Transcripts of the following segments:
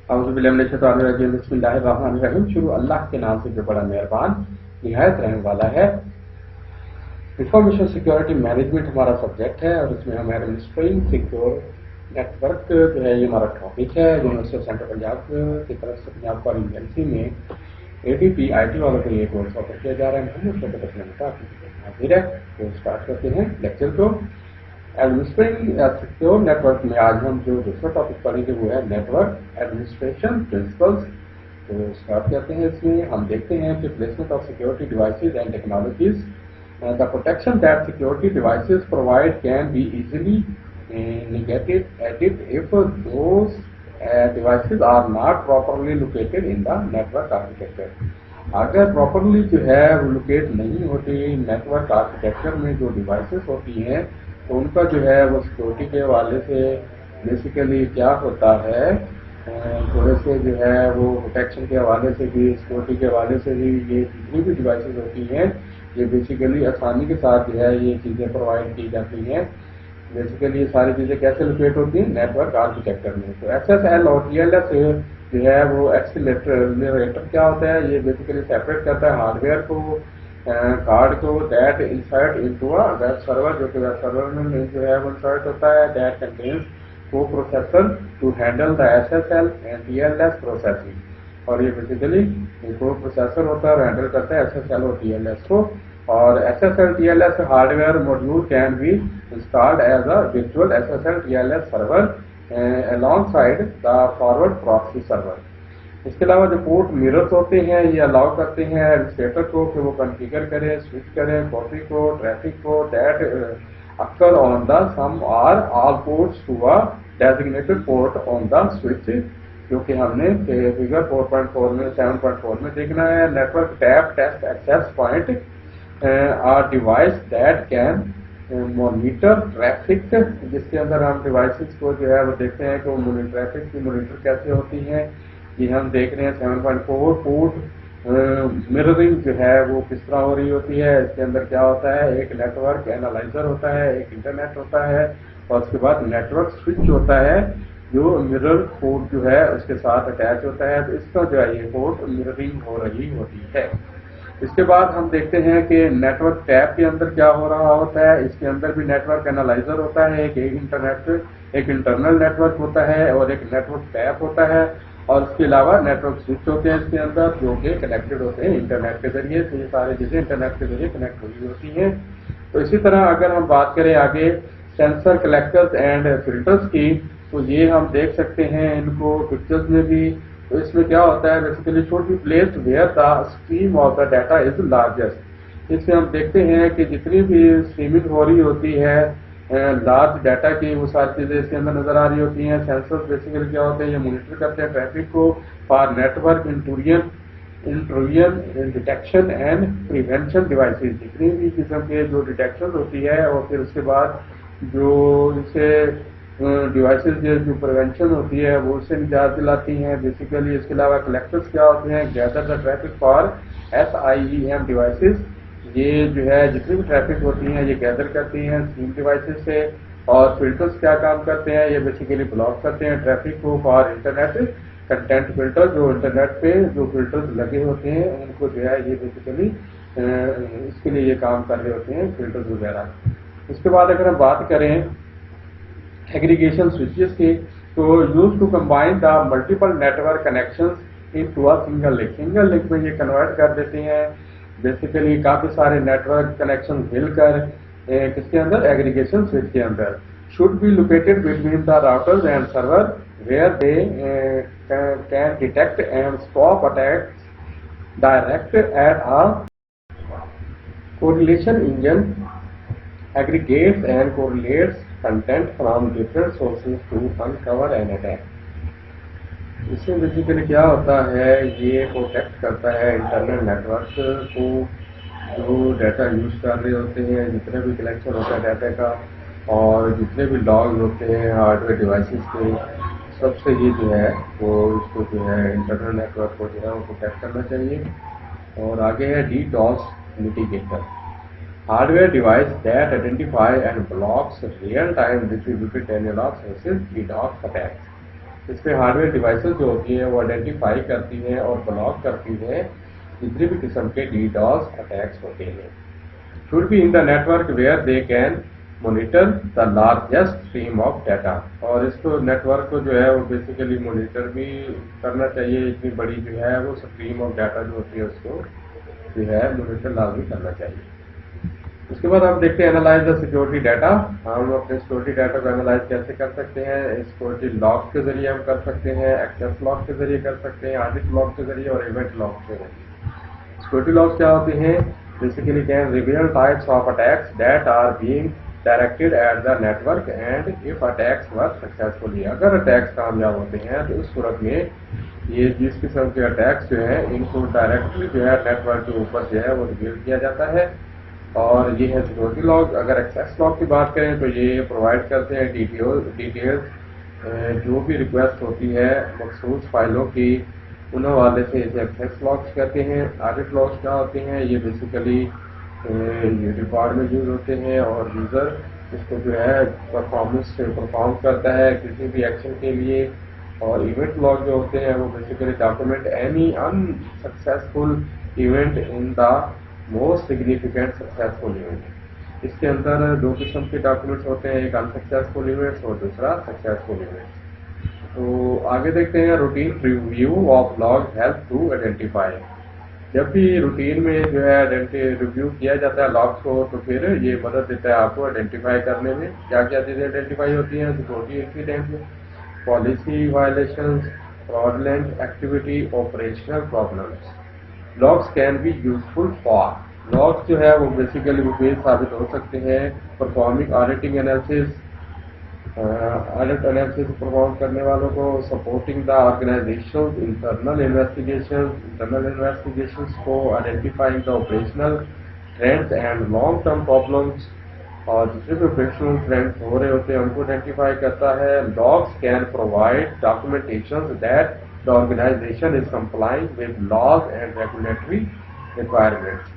बिस्मिल्लाहिर्रहमानिर्रहीम। शुरू अल्लाह के नाम से जो बड़ा मेहरबान निहायत रहने वाला है। इंफॉर्मेशन सिक्योरिटी मैनेजमेंट हमारा सब्जेक्ट है और इसमें हम एडमिनिस्ट्रेटिंग सिक्योर नेटवर्क जो है ये हमारा टॉपिक है। यूनिवर्सिटी ऑफ सेंट्रल पंजाब की तरफ से पंजाब फॉरेन एजेंसी में ADP IT वालों को ये कोर्स ऑफर किया जा रहा है। हम उसको हाजिर है तो स्टार्ट करते हैं लेक्चर को। एडमिनिस्ट्रेटिंग सिक्योर नेटवर्क में आज हम जो दूसरा टॉपिक पढ़ेंगे वो है नेटवर्क एडमिनिस्ट्रेशन प्रिंसिपल्स। तो स्टार्ट करते हैं। इसमें हम देखते हैं कि placement of security devices and technologies the protection that security devices provide can be easily negated edit if those devices are not properly located in the network architecture। अगर properly जो है वो लोकेट नहीं होती नेटवर्क आर्किटेक्चर में जो devices होती हैं तो उनका जो है वो सिक्योरिटी के हवाले से बेसिकली क्या होता है, थोड़े से जो है वो प्रोटेक्शन के हवाले से भी सिक्योरिटी के हवाले से भी ये जितनी भी डिवाइसेस होती हैं ये बेसिकली आसानी के साथ जो है ये चीज़ें प्रोवाइड की जाती हैं। बेसिकली ये सारी चीज़ें कैसे लोकेट होती हैं नेटवर्क आर्किटेक्चर में। तो SSL और TLS जो है वो एक्सीलरेटर क्या होता है, ये बेसिकली सेपरेट करता है हार्डवेयर को कार्ड को that insert into a web server, जो कि वेब सर्वर में जो है वो इंसर्ट होता है। दैट कंटेन्स को processor to handle the SSL and TLS processing. और ये बेसिकली को प्रोसेसर होता है हैंडल करता है SSL और TLS को। और SSL TLS hardware module can be installed as a virtual SSL TLS server alongside the forward proxy server. इसके अलावा जो पोर्ट मिरर्स होते हैं ये अलाउ करते हैं एडमिनिस्ट्रेटर को कि वो कॉन्फ़िगर करें, स्विच करें कॉपी को ट्रैफिक को that occur on the some और all ports to a designated port on the switch, जो कि हमने फिगर 4.4 में 7.4 में देखना है। Network tap test access point are device that can monitor traffic, जिसके अंदर हम डिवाइसेस को जो है वो देखते हैं कि वो ट्रैफिक की मॉनिटर कैसे होती हैं। ये हम देख रहे हैं 7.4 पोर्ट मिररिंग जो है वो किस तरह हो रही होती है। इसके अंदर क्या होता है, एक नेटवर्क एनालाइजर होता है, एक इंटरनेट होता है और उसके बाद नेटवर्क स्विच होता है जो मिरर पोर्ट जो है उसके साथ अटैच होता है। तो इसका जो है ये पोर्ट मिररिंग हो रही होती है। इसके बाद हम देखते हैं कि नेटवर्क टैप के अंदर क्या हो रहा होता है। इसके अंदर भी नेटवर्क एनालाइजर होता है, एक इंटरनल नेटवर्क होता है और एक नेटवर्क टैप होता है। और इसके अलावा नेटवर्क स्विच होते हैं इसके अंदर जो कि कनेक्टेड होते हैं इंटरनेट के जरिए से। ये सारी चीज़ें इंटरनेट के जरिए कनेक्ट हुई होती हैं। तो इसी तरह अगर हम बात करें आगे सेंसर कलेक्टर्स एंड फिल्टर्स की, तो ये हम देख सकते हैं इनको पिक्चर्स में भी। तो इसमें क्या होता है basically should be placed where the stream of the data is largest. इसमें हम देखते हैं कि जितनी भी स्ट्रीमिंग हो रही होती है लार्ज डाटा की वो सारी चीज़ें इसके अंदर नजर आ रही होती हैं। सेंसर्स बेसिकली क्या होते हैं, ये मॉनिटर करते हैं ट्रैफिक को for network intrusion detection and prevention devices. जितनी भी किस्म के जो डिटेक्शन होती है और फिर उसके बाद जो इसे डिवाइसेस जो प्रिवेंशन होती है वो उससे निजात दिलाती हैं बेसिकली। इसके अलावा कलेक्टर्स क्या होते हैं, gather the traffic for SIEM devices. ये जो है जितनी भी ट्रैफिक होती हैं ये गैदर करती हैं स्ट्रीम डिवाइसेस से। और फिल्टर्स क्या काम करते हैं, ये बेसिकली ब्लॉक करते हैं ट्रैफिक को फॉर इंटरनेट कंटेंट फिल्टर। जो इंटरनेट पे जो फिल्टर्स लगे होते हैं उनको जो है ये बेसिकली इसके लिए ये काम कर रहे होते हैं फिल्टर्स वगैरह। उसके बाद अगर हम बात करें एग्रीगेशन स्विचेस की, तो use to combine the multiple network connections into a single link. Single link में ये कन्वर्ट कर देते हैं बेसिकली काफ़ी सारे नेटवर्क कनेक्शन मिलकर किसके अंदर, एग्रीगेशन स्विच के अंदर। Should be located between the routers and server where they can detect and stop attacks direct at a correlation engine aggregates and correlates content from different sources to uncover an attack। इसमें basically क्या होता है, ये protect करता है internal network को जो data use कर रहे होते हैं, जितने भी कलेक्शन होता है डाटा का और जितने भी लॉग होते हैं हार्डवेयर डिवाइसेस के, सबसे ये जो है वो इसको जो है इंटरनल नेटवर्क को जो है वो प्रोटेक्ट करना चाहिए। और आगे है DDoS मिटिगेटर, hardware device that identify and blocks real-time distributed denial of services DDoS attacks। اس میں ہارڈ ویئر ڈیوائسز جو ہوتی ہیں وہ آئیڈینٹیفائی کرتی ہیں اور بلاک کرتی ہیں جتنے بھی قسم کے DDoS اٹیکس ہوتے ہیں. should be in the network where they can monitor the largest stream of data. اور اس کو نیٹ ورک کو جو ہے وہ بیسیکلی مانیٹر بھی کرنا چاہیے, اتنی بڑی جو ہے وہ اسٹریم آف ڈیٹا جو ہوتی ہے اس کو جو ہے مانیٹر لازمی کرنا چاہیے. اس کے بعد ہم دیکھتے ہیں اینالائز دا سیکورٹی ڈیٹا. ہم اپنے سیکورٹی ڈیٹا کو اینالائز کیسے کر سکتے ہیں؟ سیکورٹی لاگ کے ذریعے ہم کر سکتے ہیں, ایکسیس لاگ کے ذریعے کر سکتے ہیں, آڈٹ لاگ کے ذریعے اور ایونٹ لاگ کے ذریعے. سیکورٹی لاگ کیا ہوتے ہیں؟ Basically can reveal types of attacks that are being directed at the network and if attacks work successfully. اگر اٹیکس کامیاب ہوتے ہیں تو اس صورت میں یہ جس قسم کے اٹیکس جو ہیں ان کو ڈائریکٹلی جو ہے نیٹ ورک کے اوپر جو ہے وہ ریویل کیا جاتا ہے. اور یہ ہے سیکورٹی لاگ. اگر ایکسیس لاگ کی بات کریں تو یہ پرووائڈ کرتے ہیں ڈیٹیلز جو بھی ریکویسٹ ہوتی ہے مخصوص فائلوں کی ان حوالے سے اسے ایکسیس لاگس کہتے ہیں. آڈٹ لاگس کیا ہوتے ہیں؟ یہ بیسیکلی ریکارڈ میں یوز ہوتے ہیں اور یوزر اس کو جو ہے پرفارم کرتا ہے کسی بھی ایکشن کے لیے. اور ایونٹ لاگ جو ہوتے ہیں وہ basically document any unsuccessful event in the most significant successful event. اس کے اندر دو قسم کے ڈاکومنٹس ہوتے ہیں, ایک انسکسیسفل ایونٹس اور دوسرا سکسیسفل ایونٹس. تو آگے دیکھتے ہیں routine review of log help to identify. جب بھی روٹین میں جو ہے ریویو کیا جاتا ہے لاگس کو تو پھر یہ مدد دیتا ہے آپ کو آئیڈینٹیفائی کرنے میں. کیا کیا چیزیں آئیڈینٹیفائی ہوتی ہیں؟ Security incident, policy violations, fraudulent activity, operational problems. Logs can be useful for. Logs جو ہے وہ بیسیکلی مفید ثابت ہو سکتے ہیں performing auditing analysis, audit analysis perform کرنے والوں کو, supporting the organization internal investigations کو, identifying the operational trends and long term problems. اور جتنے بھی آپریشنل ٹرینڈز ہو رہے ہوتے ہیں ان کو آئیڈینٹیفائی کرتا ہے. Logs can provide documentation that the organization is complying with laws and regulatory requirements.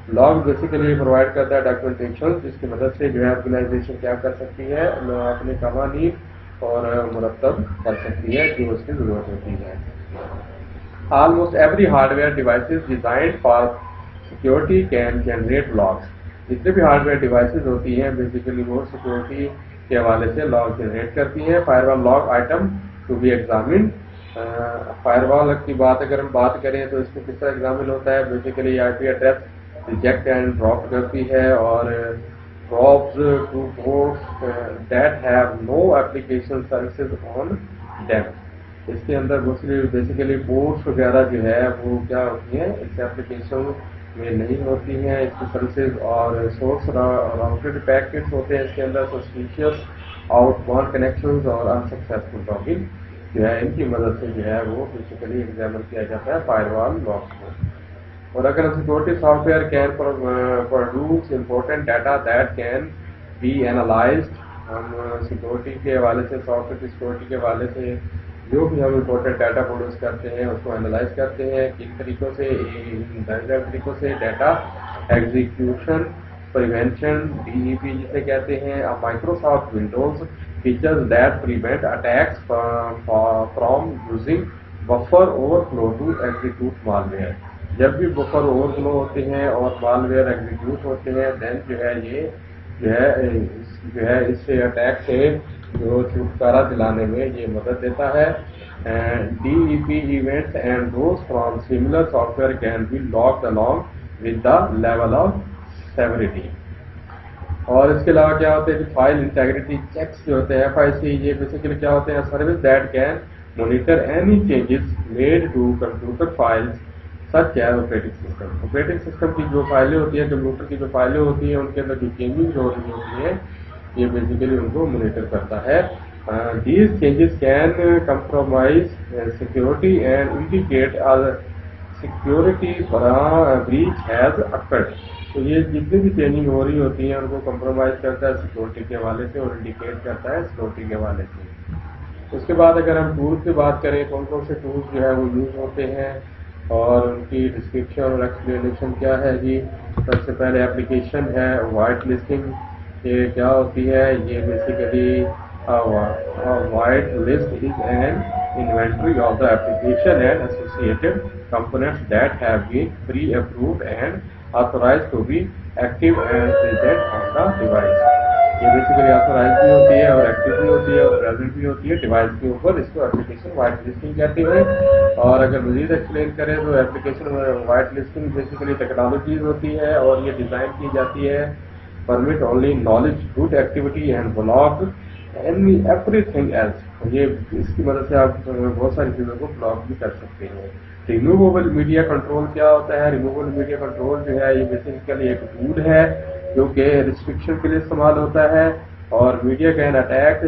Log basically provide کرتا ہے ڈاکومنٹیشن جس کی مدد سے جو ہے آرگنائزیشن کیا کر سکتی ہے, اپنے قوانین اور مرتب کر سکتی ہے جو اس کی ضرورت ہوتی ہے. Almost every hard where devices designed for security can generate logs. جتنے بھی ہارڈ ویئر ڈیوائسز ہوتی ہیں بیسیکلی وہ سیکورٹی کے حوالے سے لاگ جنریٹ کرتی ہیں. Firewall log item to be examined. Firewall کی بات اگر ہم بات کریں تو اس میں کس طرح ایگزامپل ہوتا ہے؟ Basically I P address reject and drop کرتی ہے اور drops to ports that have no application services on them. اس کے اندر بیسیکلی پورٹس وغیرہ جو ہے وہ کیا ہوتی ہیں اس ایپلیکیشن میں نہیں ہوتی ہیں اس کی سروسز. اور سورس راؤٹڈ پیکٹس ہوتے ہیں اس کے اندر, سسپیشیس آؤٹ باؤنڈ کنیکشنز اور انسکسیسفل لاگنگ جو ہے ان کی مدد سے جو ہے وہ بیسیکلی ایگزامن کیا جاتا ہے فائر وال لاگس کو. اور اگر security software can produce important data that can be analyzed. ہم سیکورٹی کے حوالے سے سافٹ ویئر کی سیکورٹی کے حوالے سے جو بھی ہم امپورٹنٹ ڈیٹا پروڈیوس کرتے ہیں اس کو اینالائز کرتے ہیں. کن طریقوں سے؟ طریقوں سے ڈیٹا ایگزیکیوشن, پریونشن, DEP جسے کہتے ہیں, Microsoft Windows features that prevent attacks from using buffer overflow to execute malware. جب بھی بفر اوور فلو ہوتے ہیں اور مال ویئر ایگزیکیوٹ ہوتے ہیں دین جو ہے یہ جو ہے اس سے اٹیک سے جو چھٹکارا دلانے میں یہ مدد دیتا ہے. DEP events and those from similar software can be logged along with the level of severity. اور اس کے علاوہ کیا ہوتے ہیں کہ فائل انٹیگریٹی چیکس جو ہوتے ہیں FIC, یہ بیسیکلی کیا ہوتے ہیں؟ Service that can monitor any changes made to computer files such as operating system. Operating system کی جو فائلیں ہوتی ہیں, کمپیوٹر کی جو فائلیں ہوتی ہیں ان کے اندر جو چینجز ہو رہی ہوتی ہیں یہ بیسیکلی ان کو مانیٹر کرتا ہے. These changes can compromise security and indicate security breach has occurred. تو یہ جتنی بھی چینجنگ ہو رہی ہوتی ہیں ان کو کمپرومائز کرتا ہے سیکورٹی کے حوالے سے اور انڈیکیٹ کرتا ہے سیکورٹی کے حوالے سے. اس کے بعد اگر ہم ٹولس کی بات کریں کون کون سے ٹولس جو ہے وہ یوز ہوتے ہیں اور ان کی ڈسکرپشن اور ایکسپلینیشن کیا ہے جی. سب سے پہلے اپلیکیشن ہے وائٹ لسٹنگ. یہ کیا ہوتی ہے؟ یہ basically A white list is an inventory of the application and associated components that have been pre-approved and authorized to be active and present on the device. ये बेसिकली ऑथोराइज भी होती है और एक्टिव भी होती है और प्रेजेंट भी होती है डिवाइस के ऊपर, इसको एप्लीकेशन वाइट लिस्टिंग कहते हैं। और अगर मजीद एक्सप्लेन करें तो application white listing basically technologies होती है और ये डिज़ाइन की जाती है permit only knowledge good activity and block everything else. ये इसकी मदद से आप बहुत सारी चीज़ों को ब्लॉक भी कर सकते हैं। रिमूवेबल मीडिया कंट्रोल क्या होता है? रिमूवेबल मीडिया कंट्रोल जो है ये बेसिकली एक टूल है जो कि रिस्ट्रिक्शन के लिए इस्तेमाल होता है और media can attach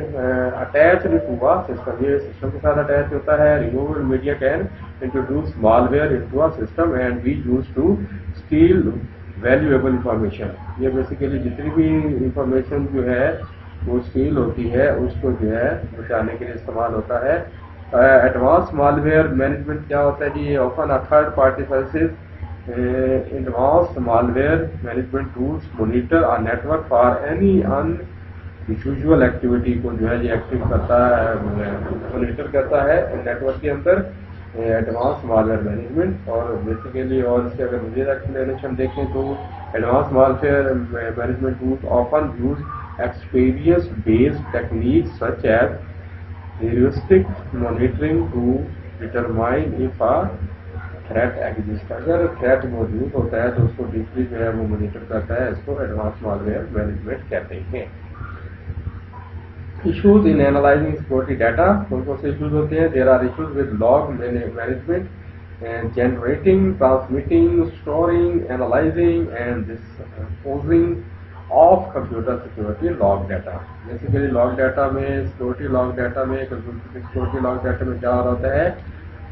to a system, ये सिस्टम के साथ अटैच होता है। Removable media can introduce malware into a system and be used to steal valuable information. ये बेसिकली जितनी भी इंफॉर्मेशन जो है वो स्टील होती है उसको जो है बचाने के लिए इस्तेमाल होता है। एडवांस मालवेयर मैनेजमेंट क्या होता है जी? ये often a third party services advance malware management tools monitor a network for any unusual activity को जो है ये एक्टिव करता है, मॉनिटर करता है नेटवर्क के अंदर एडवांस मालवेयर मैनेजमेंट। और बेसिकली और इसके अगर मुझे एक्सप्लेनेशन देखें तो advance malware management tools often use experience based technique such as heuristic monitoring to determine if a threat exists। अगर थ्रेट मौजूद होता है तो उसको डीपली जो है वो मॉनिटर करता है, इसको एडवांस मालवेयर मैनेजमेंट कहते हैं। Issues in analyzing security data, कौन कौन से इश्यूज होते हैं? There are issues with log management, generating, transmitting, storing, analyzing and disposing of computer security log data. Basically log data में सिक्योरिटी लॉग डाटा में computer security log data में क्या हो रहा होता है?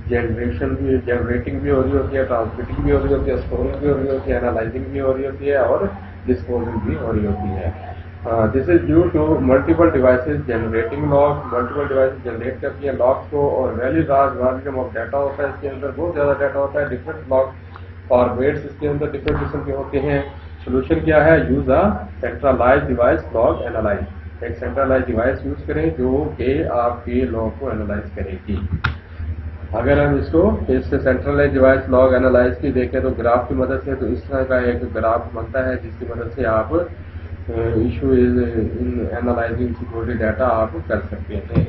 जनरेटिंग भी हो रही होती है, ट्रांसमिटिंग भी हो रही होती है, स्टोरिंग भी हो रही होती है, एनालाइजिंग भी हो रही होती है और डिस्पोजिंग भी हो रही होती है। This is due to multiple devices generating log, multiple devices generate करती है लॉग्स को और value large volume of data होता है, इसके अंदर बहुत ज़्यादा डाटा होता है, डिफरेंट लॉग फॉर्मेट्स इसके अंदर डिफरेंट किस्म के होते हैं। सोल्यूशन क्या है? Use a centralize device log analyze. एक सेंट्रलाइज डिवाइस यूज करें जो कि आपके लॉग को एनालाइज करेगी। अगर हम इसको इससे सेंट्रलाइज डिवाइस लॉग एनालाइज की देखें तो ग्राफ की मदद से, तो इस तरह का एक ग्राफ बनता है जिसकी मदद से आप issue in analyzing security data आप कर सकते हैं।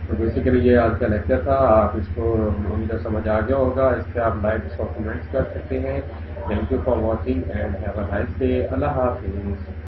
तो बेसिकली ये आज का लेक्चर था, आप इसको उम्मीद समझ आ गया होगा। इस पर आप लाइक इसको कमेंट्स कर सकते हैं। Thank you for watching and have a nice day. अल्लाह हाफिज़।